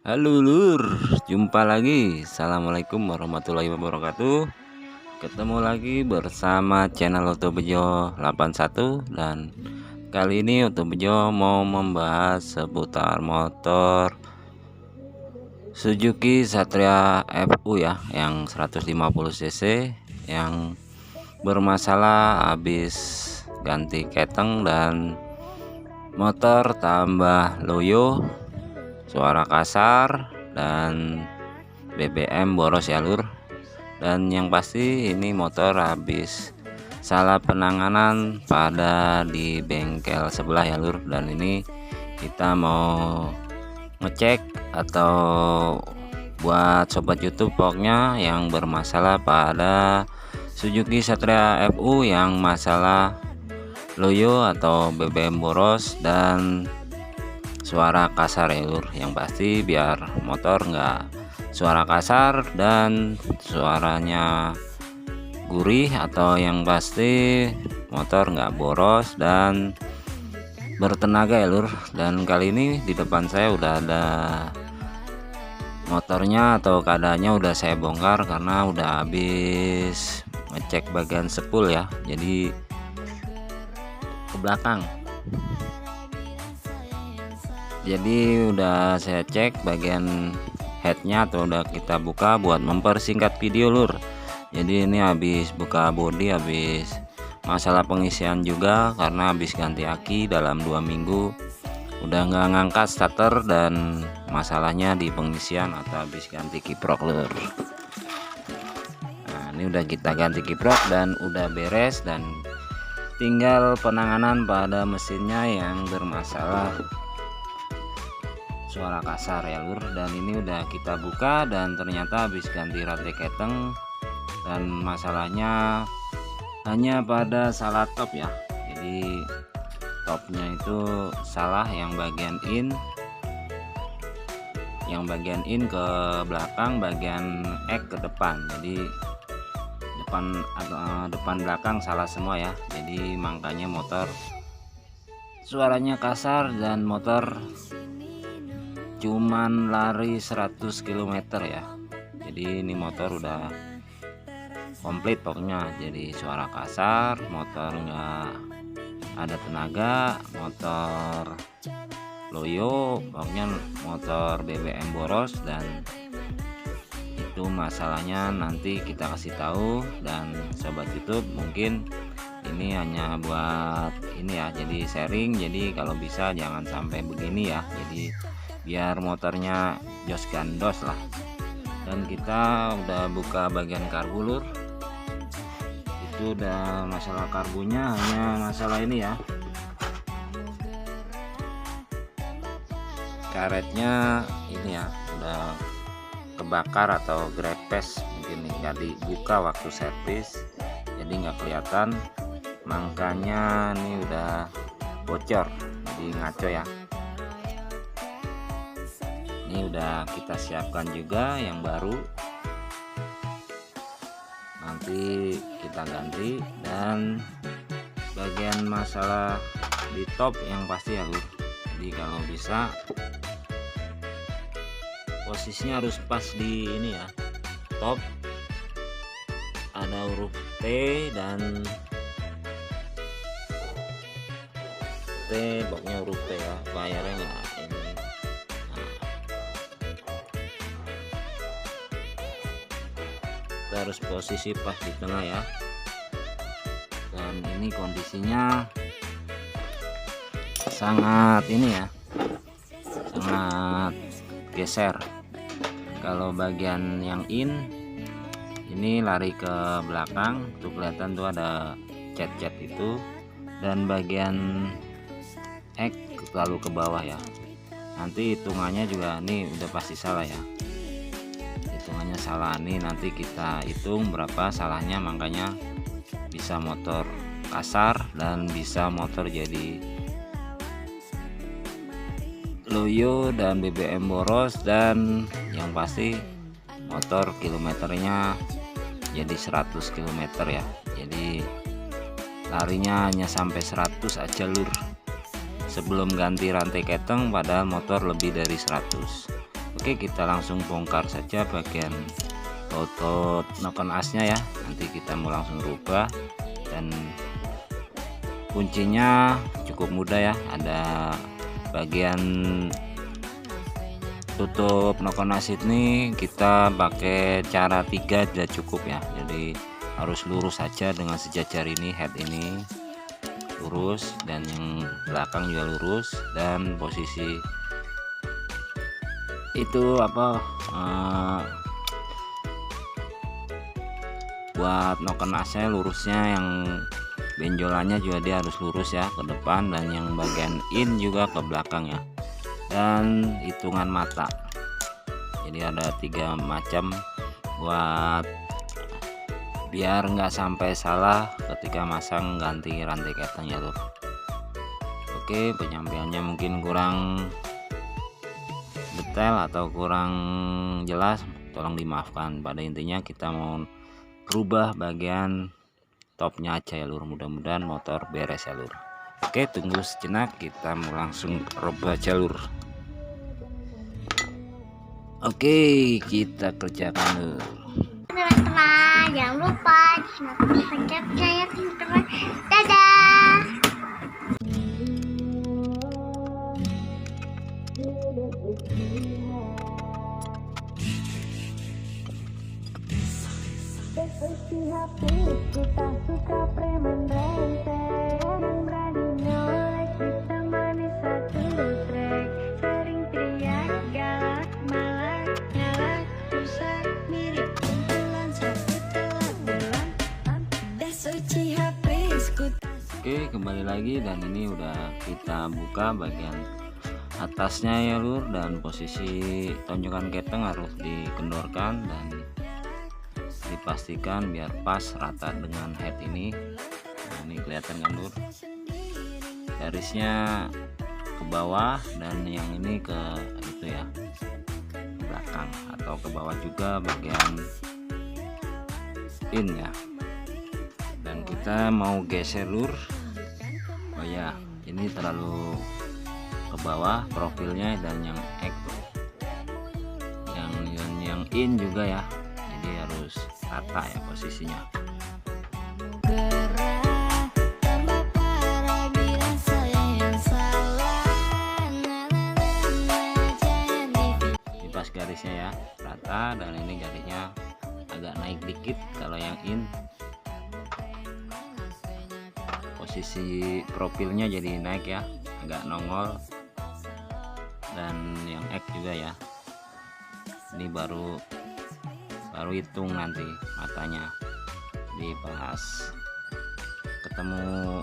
Halo lur, jumpa lagi. Assalamualaikum warahmatullahi wabarakatuh. Ketemu lagi bersama channel Oto Bejo 81. Dan kali ini Oto Bejo mau membahas seputar motor Suzuki Satria FU ya, yang 150 cc yang bermasalah habis ganti keteng dan motor tambah loyo, suara kasar, dan BBM boros ya lur. Dan yang pasti ini motor habis salah penanganan pada di bengkel sebelah ya lur. Dan ini kita mau ngecek atau buat sobat YouTube pokoknya yang bermasalah pada Suzuki Satria FU yang masalah loyo atau BBM boros dan suara kasar ya lur. Yang pasti biar motor enggak suara kasar dan suaranya gurih, atau yang pasti motor enggak boros dan bertenaga ya lur. Dan kali ini di depan saya udah ada motornya atau keadaannya udah saya bongkar karena udah habis ngecek bagian sepul ya, jadi ke belakang. Jadi udah saya cek bagian headnya atau udah kita buka buat mempersingkat video lur. Jadi ini habis buka bodi, habis masalah pengisian juga karena habis ganti aki dalam 2 minggu udah nggak ngangkat starter, dan masalahnya di pengisian atau habis ganti kiprok lur. Nah ini udah kita ganti kiprok dan udah beres, dan tinggal penanganan pada mesinnya yang bermasalah suara kasar ya lur. Dan ini udah kita buka dan ternyata habis ganti rantai keteng, dan masalahnya hanya pada salah top ya. Jadi topnya itu salah, yang bagian in ke belakang, bagian ek ke depan. Jadi depan belakang salah semua ya. Jadi makanya motor suaranya kasar dan motor cuman lari 100 km ya. Jadi ini motor udah komplit pokoknya. Jadi suara kasar, motor enggak ada tenaga, motor loyo, pokoknya motor BBM boros. Dan itu masalahnya nanti kita kasih tahu. Dan sobat YouTube mungkin ini hanya buat ini ya, jadi sharing. Jadi kalau bisa jangan sampai begini ya, jadi biar motornya jos gandos lah. Dan kita udah buka bagian karbu lur. Itu udah masalah karbunya, hanya masalah ini ya, karetnya ini ya udah kebakar atau grepes, mungkin nggak dibuka waktu servis jadi nggak kelihatan, makanya ini udah bocor jadi ngaco ya. Ini udah kita siapkan juga yang baru, nanti kita ganti. Dan bagian masalah di top yang pasti ya lur, jadi kalau bisa posisinya harus pas di ini ya, top ada huruf T dan T, pokoknya huruf T ya, layarnya nggak ini. Kita harus posisi pas di tengah ya. Dan ini kondisinya sangat ini ya, sangat geser. Kalau bagian yang ini lari ke belakang tuh, kelihatan tuh ada cat-cat itu. Dan bagian X lalu ke bawah ya, nanti hitungannya juga ini udah pasti salah ya, hitungannya salah. Nih nanti kita hitung berapa salahnya, makanya bisa motor kasar dan bisa motor jadi loyo dan BBM boros. Dan yang pasti motor kilometernya jadi 100 km ya, jadi larinya hanya sampai 100 aja lur sebelum ganti rantai keteng, padahal motor lebih dari 100. Oke, kita langsung bongkar saja bagian otot noken asnya ya. Nanti kita mau langsung rubah, dan kuncinya cukup mudah ya. Ada bagian tutup noken as ini kita pakai cara 3 tidak cukup ya. Jadi harus lurus saja dengan sejajar ini, head ini lurus dan yang belakang juga lurus, dan posisi itu buat noken asnya lurusnya, yang benjolannya juga dia harus lurus ya ke depan, dan yang bagian in juga ke belakang ya. Dan hitungan mata, jadi ada 3 macam buat biar nggak sampai salah ketika masang ganti rantai keteng ya lur. Oke, penyampaiannya mungkin kurang detail atau kurang jelas, tolong dimaafkan. Pada intinya kita mau rubah bagian topnya aja ya lur, mudah-mudahan motor beres ya lur. Oke, tunggu sejenak, kita mau langsung rubah jalur. Oke, kita kerjakan lur. Teman-teman, jangan lupa pencet saya teman-teman. Dadah. Isi hatiku tak suka preman renteng, yang berani nyolek ditemani satu trek. Sering teriak galak malah nyalak rusak, mirip kumpulan satu telah bulan. Dah suci hapesku tak suka. Oke, kembali lagi, dan ini udah kita buka bagian atasnya ya lur, dan posisi tonjokan keteng harus dikendorkan dan dipastikan biar pas rata dengan head ini. Nah, ini kelihatan kan lur, garisnya ke bawah, dan yang ini ke itu ya, ke belakang atau ke bawah juga bagian in ya. Dan kita mau geser lur. Oh ya, ini terlalu ke bawah profilnya, dan yang X yang in juga ya, jadi harus rata ya posisinya. Gerah, tambah parah bila saya yang salah. Jangan Ini pas garisnya ya rata, dan ini garisnya agak naik dikit kalau yang in. Posisi profilnya jadi naik ya, agak nongol, dan yang X juga ya. Ini baru hitung nanti matanya, dibahas ketemu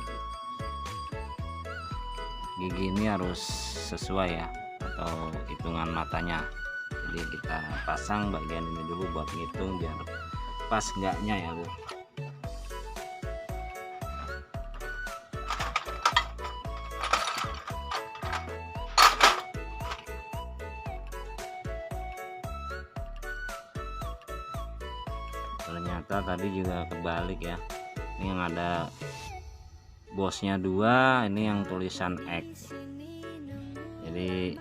gigi ini harus sesuai ya, atau hitungan matanya. Jadi kita pasang bagian ini dulu buat ngitung biar pas enggaknya ya lur. Ternyata tadi juga kebalik ya, ini yang ada bosnya 2, ini yang tulisan X. Jadi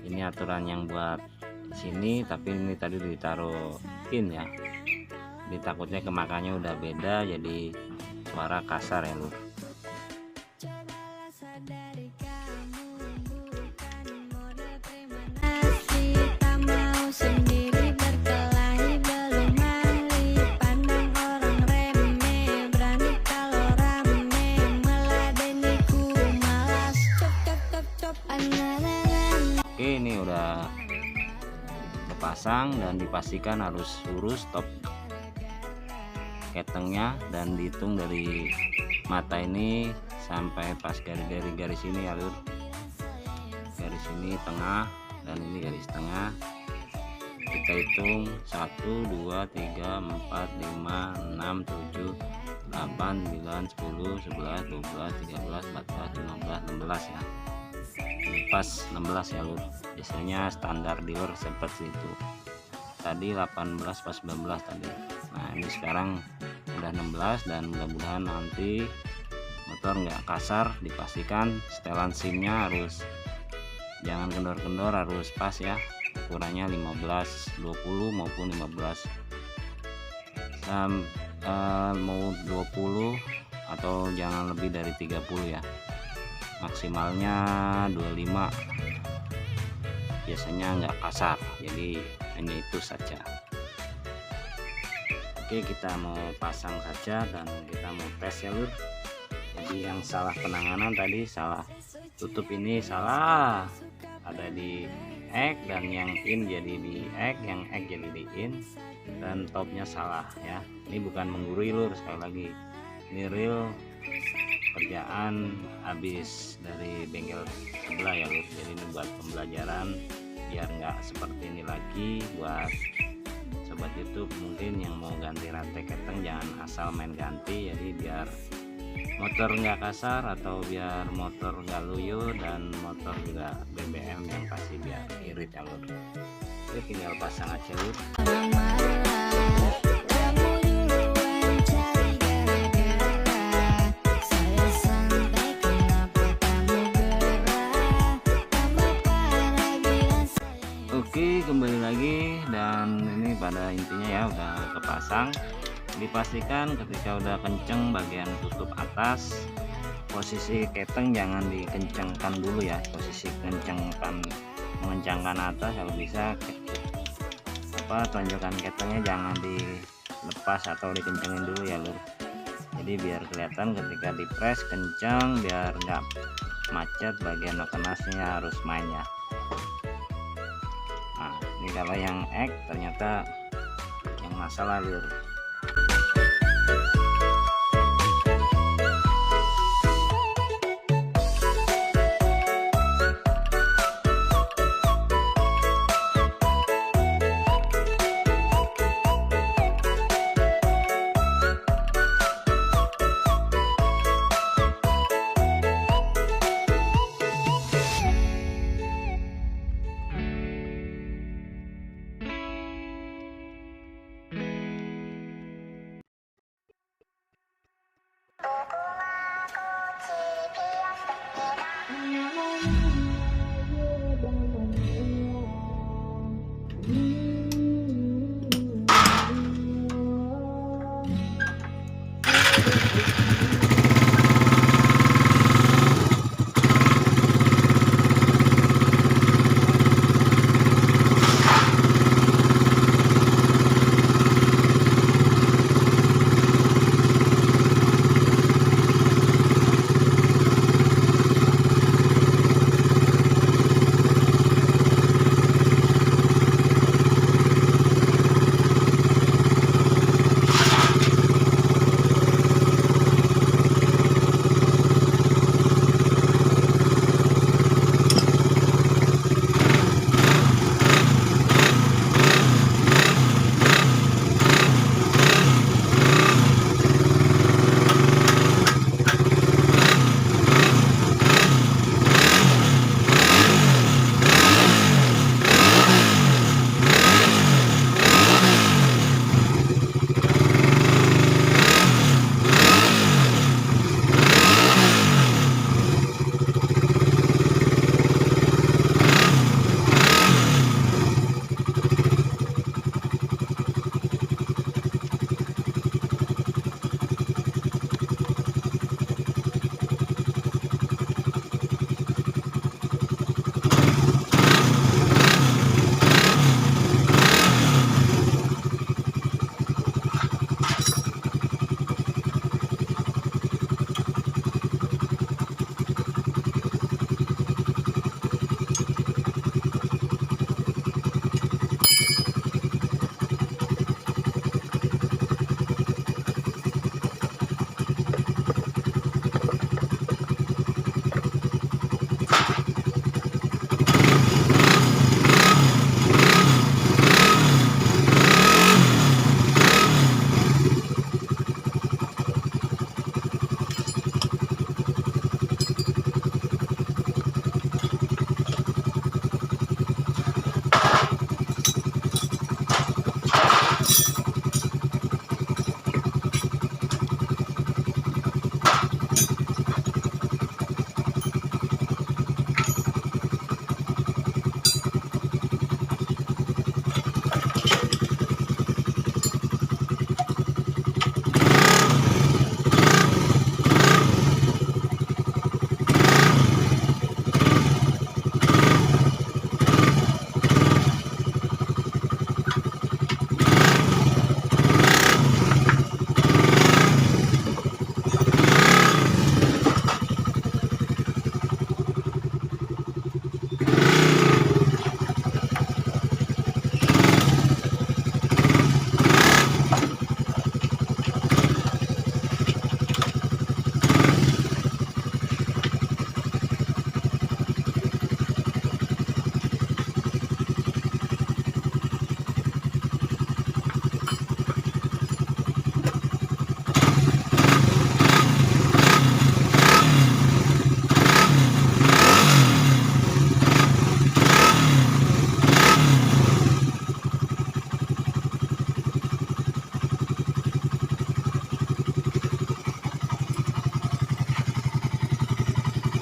ini aturan yang buat sini, tapi ini tadi ditaruh in ya. Ini takutnya kemakannya udah beda, jadi suara kasar ya lur. kita mau sendiri berkelahi belum ahli, pandang orang remeh, berani kalau rame, meladeniku malas, cop anananan. Oke, ini udah terpasang dan dipastikan harus lurus top ketengnya, dan dihitung dari mata ini sampai pas garis ini ya lur. Garis ini tengah, dan ini garis tengah. Kita hitung 1 2 3 4 5 6 7 8 9 10 11 12 13 14 15 16 ya. Ini pas 16 ya lur. Biasanya standar dealer seperti itu. Tadi 18 pas 19 tadi. Nah, ini sekarang udah 16, dan mudah-mudahan nanti motor nggak kasar. Dipastikan setelan simnya harus jangan kendor-kendor, harus pas ya, ukurannya 15, 20 maupun 15 mau 20 atau jangan lebih dari 30 ya, maksimalnya 25, biasanya nggak kasar, jadi hanya itu saja. Oke, kita mau pasang saja dan kita mau tes ya lur. Jadi yang salah penanganan tadi, salah tutup ini salah, ada di egg, dan yang in jadi di egg, yang egg jadi di in, dan topnya salah ya. Ini bukan menggurui lur, sekali lagi ini real kerjaan habis dari bengkel sebelah ya lur. Jadi ini buat pembelajaran biar nggak seperti ini lagi. Buat sobat YouTube mungkin yang mau ganti rantai keteng, jangan asal main ganti, jadi biar motor nggak kasar atau biar motor nggak loyo dan motor juga BBM yang pasti biar irit ya lur. Oke, tinggal pasang aja lur. Orang marah, kamu duluan cari gara-gara. Saya santai, kenapa kamu gerah? Tambah parah bila saya. Oke, kembali lagi, dan ini pada intinya ya udah kepasang. Dipastikan ketika udah kenceng bagian tutup atas, posisi keteng jangan dikencengkan dulu ya, posisi mengencangkan atas, kalau bisa tonjokan ketengnya jangan dilepas atau dikencengin dulu ya lur. Jadi biar kelihatan ketika di press kenceng, biar nggak macet, bagian kenasnya harus main ya. Nah ini kalau yang egg ternyata yang masalah lur.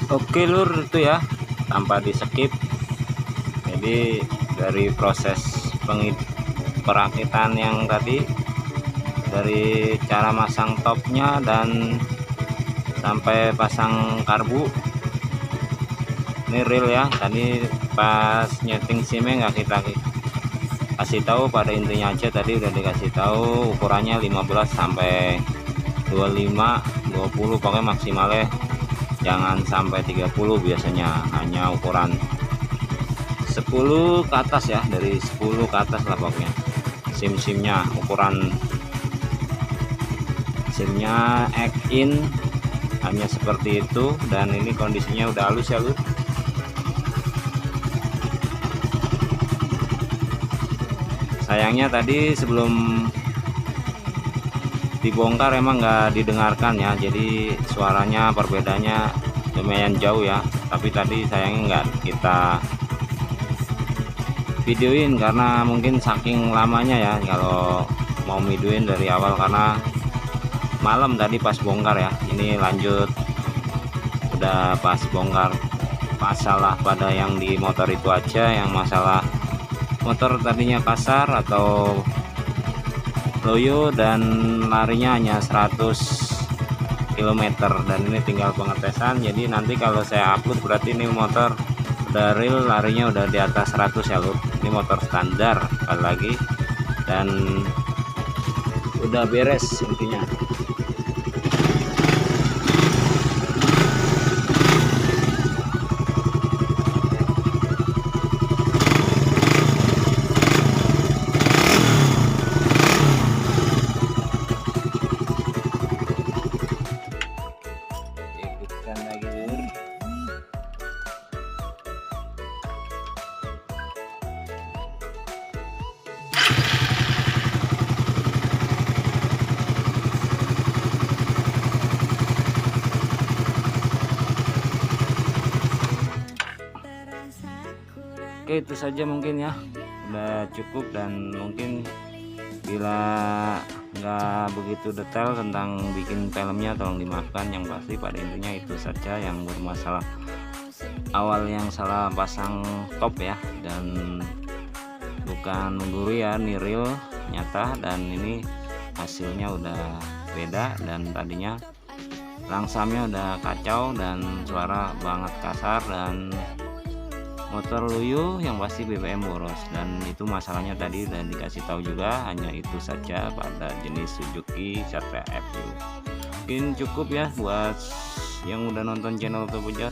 Oke lur, itu ya tanpa di skip. Jadi dari proses perakitan yang tadi, dari cara masang topnya dan sampai pasang karbu, ini real ya. Tadi pas nyeting simnya nggak kita kasih tahu, pada intinya aja tadi udah dikasih tahu ukurannya 15 sampai 25 20, pokoknya maksimalnya jangan sampai 30, biasanya hanya ukuran 10 ke atas ya, dari 10 ke atas lah pokoknya. Sim-simnya ukuran simnya X-in hanya seperti itu, dan ini kondisinya udah halus ya lur. Sayangnya tadi sebelum dibongkar emang nggak didengarkan ya, jadi suaranya perbedaannya lumayan jauh ya. Tapi tadi sayangnya nggak kita videoin karena mungkin saking lamanya ya kalau mau videoin dari awal, karena malam tadi pas bongkar ya. Ini lanjut udah pas bongkar masalah pada yang di motor itu aja, yang masalah motor tadinya kasar atau loyo dan larinya hanya 100 km, dan ini tinggal pengetesan. Jadi nanti kalau saya upload berarti ini motor udah real, larinya udah di atas 100 ya lur. Ini motor standar sekali lagi, dan udah beres intinya. Ikutkan lagi lur. Oke, itu saja mungkin ya, udah cukup. Dan mungkin bila nggak begitu detail tentang bikin filmnya tolong dimaafkan. Yang pasti pada intinya itu saja yang bermasalah awal, yang salah pasang top ya, dan bukan menggurui ya, ini real nyata, dan ini hasilnya udah beda. Dan tadinya langsamnya udah kacau dan suara banget kasar, dan motor loyo yang pasti BBM boros. Dan itu masalahnya tadi udah dikasih tahu juga, hanya itu saja pada jenis Suzuki Satria FU. Mungkin cukup ya buat yang udah nonton channel Tobojot.